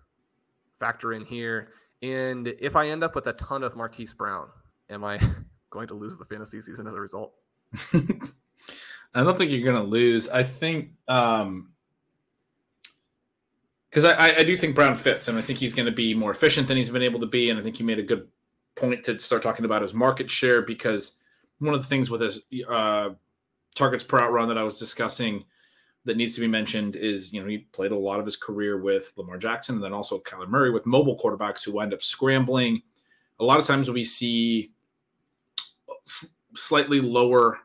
factor in here? And if I end up with a ton of Marquise Brown, am I going to lose the fantasy season as a result? I don't think you're going to lose. I think because I do think Brown fits, and I think he's going to be more efficient than he's been able to be. And I think you made a good point to start talking about his market share, because one of the things with his targets per out run that I was discussing that needs to be mentioned is, he played a lot of his career with Lamar Jackson and then also Kyler Murray, with mobile quarterbacks who wind up scrambling. A lot of times we see slightly lower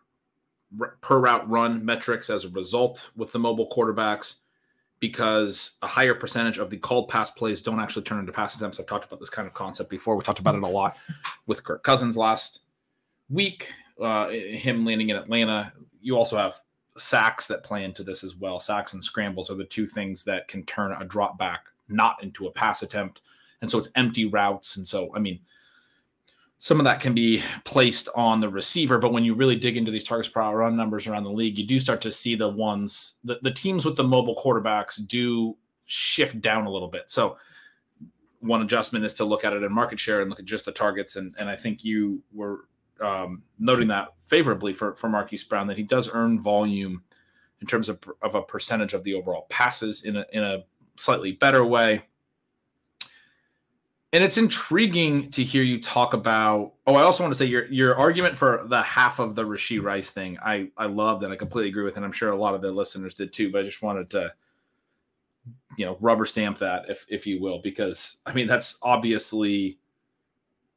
per route run metrics as a result with the mobile quarterbacks, because a higher percentage of the called pass plays don't actually turn into pass attempts. I've talked about this kind of concept before. We talked about it a lot with Kirk Cousins last week him landing in Atlanta. You also have sacks that play into this as well. Sacks and scrambles are the two things that can turn a drop back not into a pass attempt. And so it's empty routes. And so, I mean, some of that can be placed on the receiver, but when you really dig into these targets per hour run numbers around the league, you do start to see the teams with the mobile quarterbacks do shift down a little bit. So one adjustment is to look at it in market share and look at just the targets. And I think you were noting that favorably for Marquise Brown, that he does earn volume in terms of a percentage of the overall passes in a slightly better way. And it's intriguing to hear you talk about. Oh, I also want to say your argument for the half of the Rashee Rice thing. I loved and I completely agree with, and I'm sure a lot of the listeners did too. But I just wanted to, rubber stamp that, if you will, because I mean that's obviously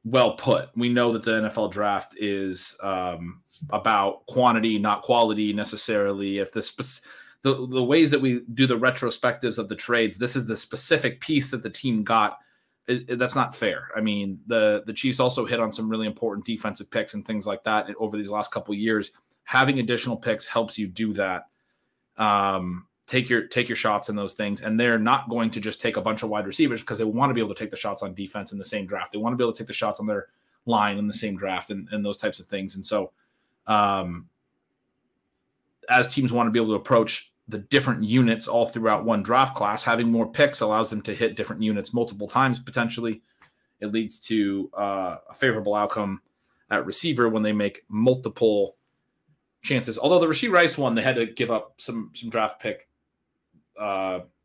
well put. We know that the NFL draft is about quantity, not quality necessarily. If the ways that we do the retrospectives of the trades, this is the specific piece that the team got. That's not fair. I mean, the Chiefs also hit on some really important defensive picks and things like that over these last couple of years. Having additional picks helps you do that. Take your shots in those things, and they're not going to just take a bunch of wide receivers because they want to be able to take the shots on defense in the same draft. They want to be able to take the shots on their line in the same draft and those types of things. And so, as teams want to be able to approach the different units all throughout one draft class, having more picks allows them to hit different units multiple times. Potentially, it leads to a favorable outcome at receiver when they make multiple chances. Although the Rashee Rice one, they had to give up some draft pick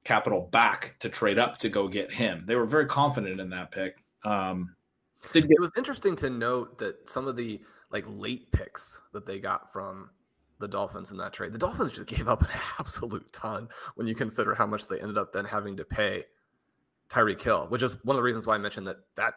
capital back to trade up to go get him. They were very confident in that pick. It was interesting to note that some of the late picks that they got from the Dolphins in that trade, the Dolphins just gave up an absolute ton when you consider how much they ended up then having to pay Tyreek Hill, which is one of the reasons why I mentioned that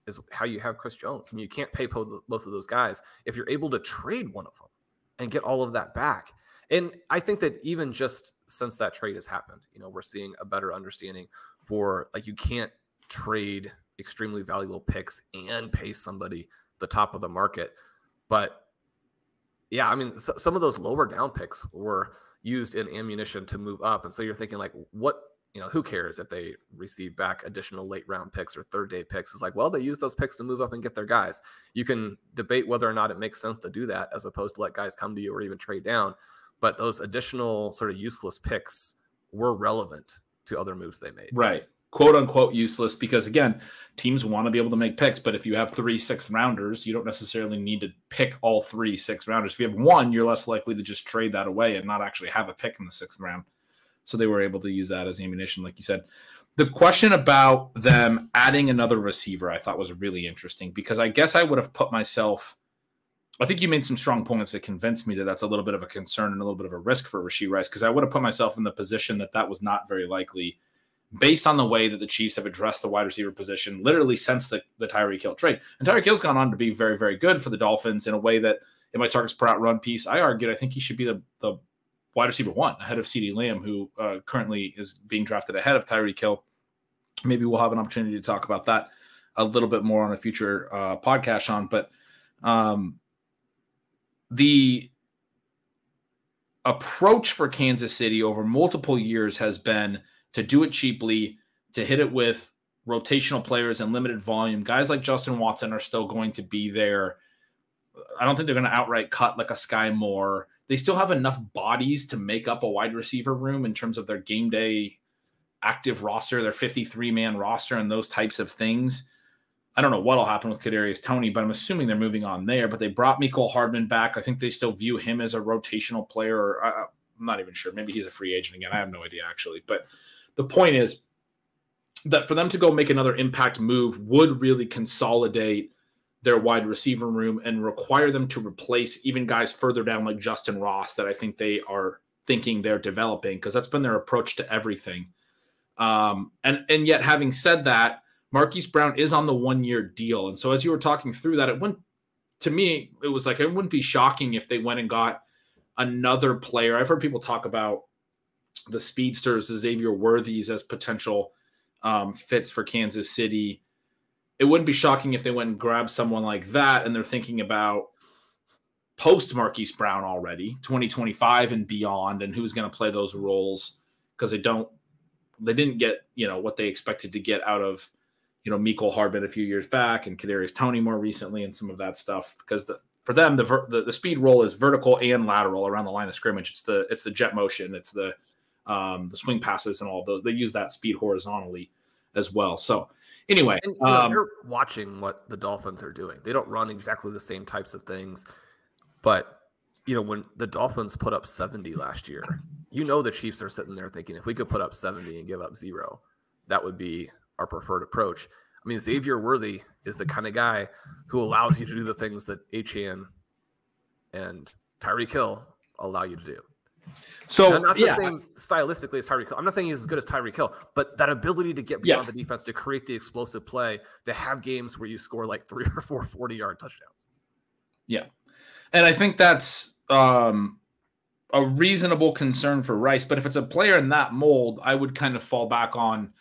is how you have Chris Jones. I mean, you can't pay both of those guys. If you're able to trade one of them and get all of that back. And I think that even just since that trade has happened, we're seeing a better understanding for you can't trade extremely valuable picks and pay somebody the top of the market. But yeah, I mean, some of those lower down picks were used in ammunition to move up. And so you're thinking who cares if they receive back additional late round picks or third day picks? It's well, they use those picks to move up and get their guys. You can debate whether or not it makes sense to do that as opposed to let guys come to you or even trade down. But those additional sort of useless picks were relevant to other moves they made. Right. Quote unquote useless, because again, teams want to be able to make picks, but if you have 3 6th rounders, you don't necessarily need to pick all 3 6th rounders. If you have one, you're less likely to just trade that away and not actually have a pick in the 6th round. So they were able to use that as ammunition, like you said. The question about them adding another receiver I thought was really interesting, because I guess I would have put myself, I think you made some strong points that convinced me that that's a little bit of a concern and a little bit of a risk for Rashee Rice, because I would have put myself in the position that was not very likely based on the way that the Chiefs have addressed the wide receiver position literally since the Tyreek Hill trade. And Tyreek Hill's gone on to be very, very good for the Dolphins in a way that in my targets per out run piece, I argued I think he should be the wide receiver 1 ahead of CeeDee Lamb, who currently is being drafted ahead of Tyreek Hill. Maybe we'll have an opportunity to talk about that a little bit more on a future podcast, Sean. But the approach for Kansas City over multiple years has been to do it cheaply, to hit it with rotational players and limited volume. Guys like Justin Watson are still going to be there. I don't think they're going to outright cut like a Sky Moore. They still have enough bodies to make up a wide receiver room in terms of their game day active roster, their 53-man roster, and those types of things. I don't know what will happen with Kadarius Toney, but I'm assuming they're moving on there. But they brought Mecole Hardman back. I think they still view him as a rotational player. I'm not even sure. Maybe he's a free agent again. I have no idea, actually. But the point is that for them to go make another impact move would really consolidate their wide receiver room and require them to replace even guys further down like Justin Ross that I think they are thinking they're developing, because that's been their approach to everything. And yet, having said that, Marquise Brown is on the 1-year deal. And so as you were talking through that, it was like, it wouldn't be shocking if they went and got another player. I've heard people talk about the speedsters, the Xavier Worthies as potential fits for Kansas City. It wouldn't be shocking if they went and grabbed someone like that and they're thinking about post Marquise Brown already, 2025 and beyond, and who's going to play those roles, because they didn't get, what they expected to get out of, Mecole Hardman a few years back and Kadarius Toney more recently and some of that stuff, because for them, the speed role is vertical and lateral around the line of scrimmage. It's the jet motion. It's the swing passes and all those. They use that speed horizontally as well. So anyway, they're watching what the Dolphins are doing. They don't run exactly the same types of things, but when the Dolphins put up 70 last year, the Chiefs are sitting there thinking, if we could put up 70 and give up 0, that would be our preferred approach. I mean, Xavier Worthy is the kind of guy who allows you to do the things that Achane and Tyreek Hill allow you to do. So not the same stylistically as Tyreek Hill. I'm not saying he's as good as Tyreek Hill, but that ability to get beyond the defense, to create the explosive play, to have games where you score like 3 or 4 40-yard touchdowns. Yeah. And I think that's a reasonable concern for Rice. But if it's a player in that mold, I would kind of fall back on,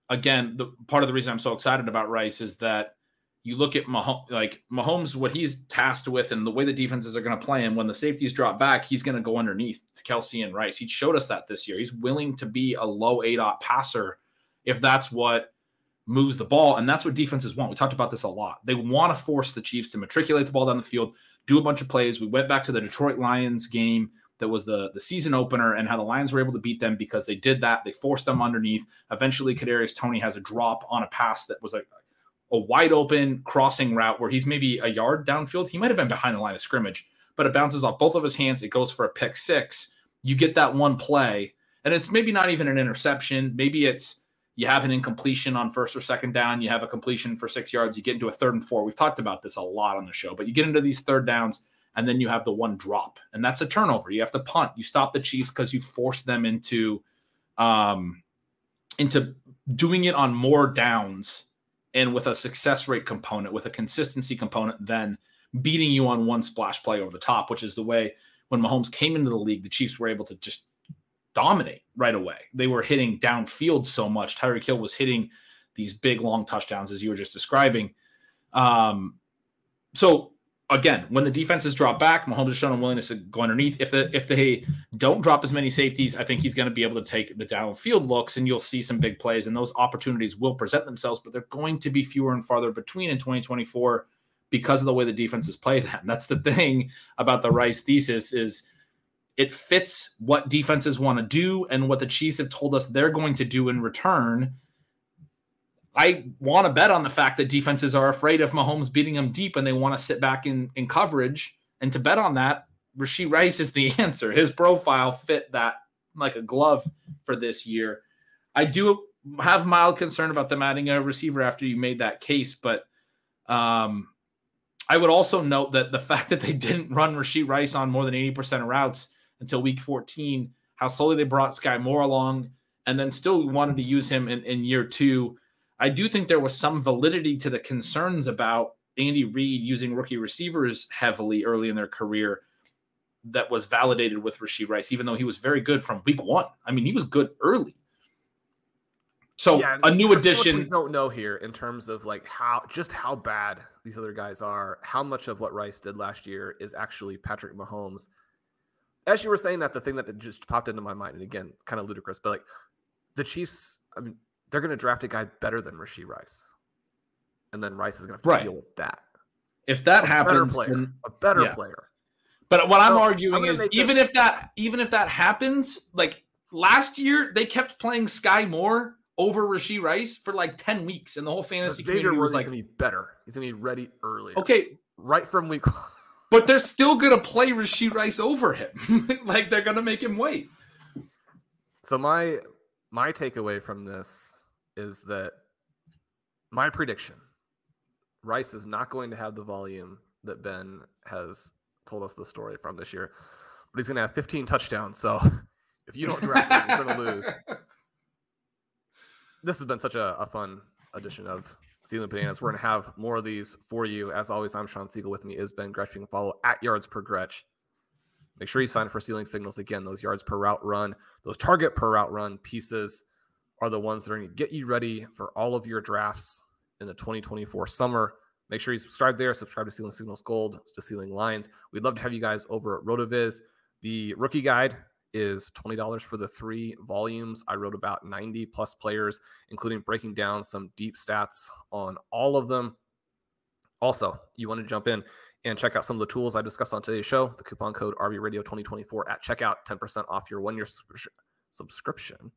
again, the part of the reason I'm so excited about Rice is that you look at Mahomes, what he's tasked with and the way the defenses are going to play him, when the safeties drop back, he's going to go underneath to Kelsey and Rice. He showed us that this year. He's willing to be a low ADOT passer if that's what moves the ball, and that's what defenses want. We talked about this a lot. They want to force the Chiefs to matriculate the ball down the field, do a bunch of plays. We went back to the Detroit Lions game that was the season opener, and how the Lions were able to beat them because they did that. They forced them underneath. Eventually, Kadarius Toney has a drop on a pass that was a wide open crossing route where he's maybe a yard downfield. He might have been behind the line of scrimmage, but it bounces off both of his hands. It goes for a pick 6. You get that one play, and it's maybe not even an interception. Maybe it's you have an incompletion on 1st or 2nd down. You have a completion for 6 yards. You get into a 3rd and 4. We've talked about this a lot on the show, but you get into these 3rd downs, and then you have the one drop, and that's a turnover. You have to punt. You stop the Chiefs because you force them into doing it on more downs and with a success rate component, with a consistency component, then beating you on one splash play over the top, which is the way when Mahomes came into the league, the Chiefs were able to just dominate right away. They were hitting downfield so much. Tyreek Hill was hitting these big, long touchdowns, as you were just describing. So, again, when the defenses drop back, Mahomes has shown a willingness to go underneath. If they don't drop as many safeties, I think he's going to be able to take the downfield looks, and you'll see some big plays, and those opportunities will present themselves, but they're going to be fewer and farther between in 2024 because of the way the defenses play them. That's the thing about the Rice thesis, is it fits what defenses want to do and what the Chiefs have told us they're going to do in return. I want to bet on the fact that defenses are afraid of Mahomes beating them deep and they want to sit back in coverage. And to bet on that, Rashee Rice is the answer. His profile fit that like a glove for this year. I do have mild concern about them adding a receiver after you made that case, but I would also note that the fact that they didn't run Rashee Rice on more than 80% of routes until week 14, how slowly they brought Sky Moore along, and then still wanted to use him in year 2. I do think there was some validity to the concerns about Andy Reid using rookie receivers heavily early in their career that was validated with Rashee Rice, even though he was very good from week 1. I mean, he was good early. So yeah, a new addition. We don't know here in terms of like how bad these other guys are, how much of what Rice did last year is actually Patrick Mahomes. As you were saying that, the thing that just popped into my mind, and again, kind of ludicrous, but like the Chiefs, I mean, they're going to draft a guy better than Rashee Rice. And then Rice is going to have to deal with that. If that happens, a better player. But what I'm arguing is even if that happens, like last year, they kept playing Sky Moore over Rashee Rice for like 10 weeks. And the whole fantasy community was like, he's going to be better. He's going to be ready earlier. Okay. Right from week 1. But they're still going to play Rashee Rice over him. Like they're going to make him wait. So my takeaway from this is that my prediction, Rice is not going to have the volume that Ben has told us the story from this year, but he's going to have 15 touchdowns. So if you don't draft him, you're going to lose. This has been such a fun edition of Stealing Bananas. We're going to have more of these for you. As always, I'm Shawn Siegele. With me is Ben Gretch. You can follow at Yards Per Gretch. Make sure you sign up for Stealing Signals. Again, those yards per route run, those target per route run pieces are the ones that are going to get you ready for all of your drafts in the 2024 summer. Make sure you subscribe there. Subscribe to Ceiling Signals Gold, to Ceiling Lines. We'd love to have you guys over at RotoViz. The rookie guide is $20 for the 3 volumes. I wrote about 90 plus players, including breaking down some deep stats on all of them. Also, you want to jump in and check out some of the tools I discussed on today's show. The coupon code RBRadio2024 at checkout, 10% off your 1-year subscription.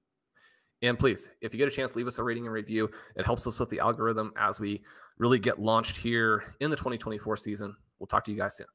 And please, if you get a chance, leave us a rating and review. It helps us with the algorithm as we really get launched here in the 2024 season. We'll talk to you guys soon.